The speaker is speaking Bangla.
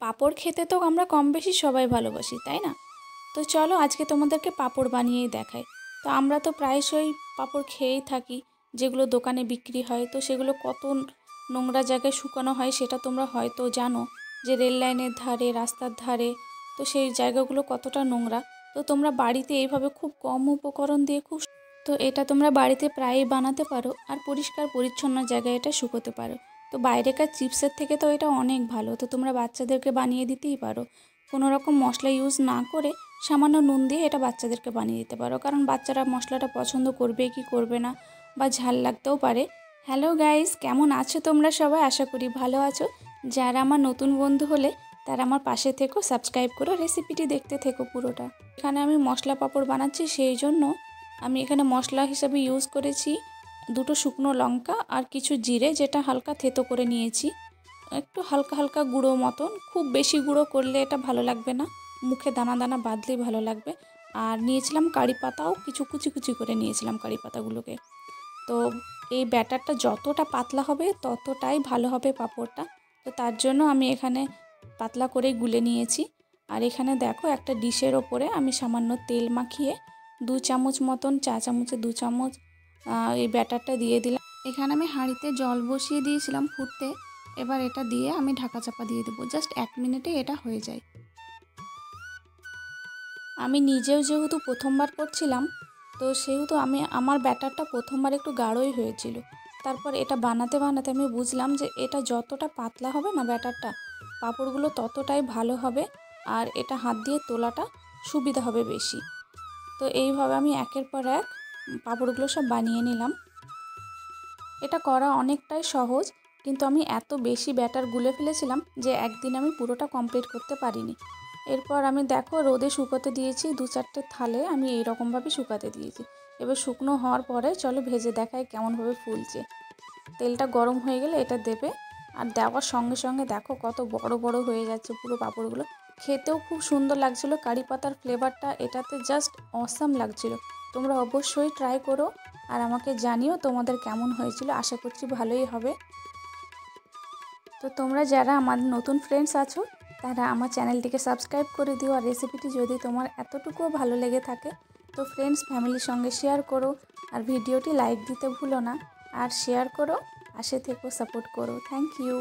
পাঁপড় খেতে তো আমরা কম বেশি সবাই ভালোবাসি, তাই না? তো চলো আজকে তোমাদেরকে পাঁপড় বানিয়েই দেখাই। তো আমরা তো প্রায়শই পাঁপড় খেয়েই থাকি, যেগুলো দোকানে বিক্রি হয়। তো সেগুলো কত নোংরা জায়গায় শুকানো হয় সেটা তোমরা হয়তো জানো, যে রেল লাইনের ধারে, রাস্তার ধারে, তো সেই জায়গাগুলো কতটা নোংরা। তো তোমরা বাড়িতে এইভাবে খুব কম উপকরণ দিয়ে তো এটা তোমরা বাড়িতে প্রায়ই বানাতে পারো, আর পরিষ্কার পরিচ্ছন্ন জায়গায় এটা শুকোতে পারো। তো বাইরেকার চিপসের থেকে তো এটা অনেক ভালো। তো তোমরা বাচ্চাদেরকে বানিয়ে দিতেই পারো, কোনো রকম মশলা ইউজ না করে সামান্য নুন দিয়ে এটা বাচ্চাদেরকে বানিয়ে দিতে পারো, কারণ বাচ্চারা মশলাটা পছন্দ করবে কি করবে না, বা ঝাল লাগতেও পারে। হ্যালো গাইস, কেমন আছো তোমরা সবাই? আশা করি ভালো আছো। যারা আমার নতুন বন্ধু হলে তারা আমার পাশে থেকো, সাবস্ক্রাইব করো, রেসিপিটি দেখতে থেকো পুরোটা। এখানে আমি মশলা পাঁপড় বানাচ্ছি, সেই জন্য আমি এখানে মশলা হিসাবে ইউজ করেছি 2টো শুকনো লঙ্কা আর কিছু জিরে, যেটা হালকা থেতো করে নিয়েছি। একটু হালকা হালকা গুঁড়ো মতন, খুব বেশি গুঁড়ো করলে এটা ভালো লাগবে না, মুখে দানা দানা বাঁধলেই ভালো লাগবে। আর নিয়েছিলাম কারি পাতাও, কিছু কুচি কুচি করে নিয়েছিলাম কারি পাতাগুলোকে। তো এই ব্যাটারটা যতটা পাতলা হবে ততটাই ভালো হবে পাঁপড়টা। তো তার জন্য আমি এখানে পাতলা করে গুলে নিয়েছি। আর এখানে দেখো একটা ডিশের ওপরে আমি সামান্য তেল মাখিয়ে 2 চামচ মতন, চা চামচে 2 চামচ এই ব্যাটারটা দিয়ে দিলাম। এখানে আমি হাঁড়িতে জল বসিয়ে দিয়েছিলাম ফুটতে। এবার এটা দিয়ে আমি ঢাকা চাপা দিয়ে দেবো, জাস্ট 1 মিনিটে এটা হয়ে যায়। আমি নিজেও যেহেতু প্রথমবার করছিলাম, তো সেহেতু আমার ব্যাটারটা প্রথমবার একটু গাঢ়ই হয়েছিল। তারপর এটা বানাতে বানাতে আমি বুঝলাম যে এটা যতটা পাতলা হবে না ব্যাটারটা, পাঁপড়গুলো ততটাই ভালো হবে, আর এটা হাত দিয়ে তোলাটা সুবিধা হবে বেশি। তো এইভাবে আমি একের পর এক পাঁপড়গুলো সব বানিয়ে নিলাম। এটা করা অনেকটাই সহজ, কিন্তু আমি এত বেশি ব্যাটার গুলে ফেলেছিলাম যে একদিন আমি পুরোটা কমপ্লিট করতে পারিনি। এরপর আমি দেখো রোদে শুকোতে দিয়েছি, 2-4টে থালে আমি এইরকমভাবে শুকাতে দিয়েছি। এবার শুকনো হওয়ার পরে চলো ভেজে দেখায় কেমনভাবে ফুলছে। তেলটা গরম হয়ে গেলে এটা দেবে, আর দেওয়ার সঙ্গে সঙ্গে দেখো কত বড় বড় হয়ে যাচ্ছে পুরো পাঁপড়গুলো। খেতেও খুব সুন্দর লাগছিলো, কারি পাতার ফ্লেভারটা এটাতে জাস্ট অসাম লাগছিলো। তোমরা অবশ্যই ট্রাই করো, আর আমাকে জানিও তোমাদের কেমন হয়েছিল। আশা করছি ভালোই হবে। তো তোমরা যারা আমার নতুন ফ্রেন্ডস আছো তারা আমার চ্যানেলটিকে সাবস্ক্রাইব করে দিও, আর রেসিপিটি যদি তোমার এতটুকুও ভালো লেগে থাকে তো ফ্রেন্ডস ফ্যামিলির সঙ্গে শেয়ার করো, আর ভিডিওটি লাইক দিতে ভুলো না, আর শেয়ার করো, পাশে থেকো, সাপোর্ট করো। Thank you.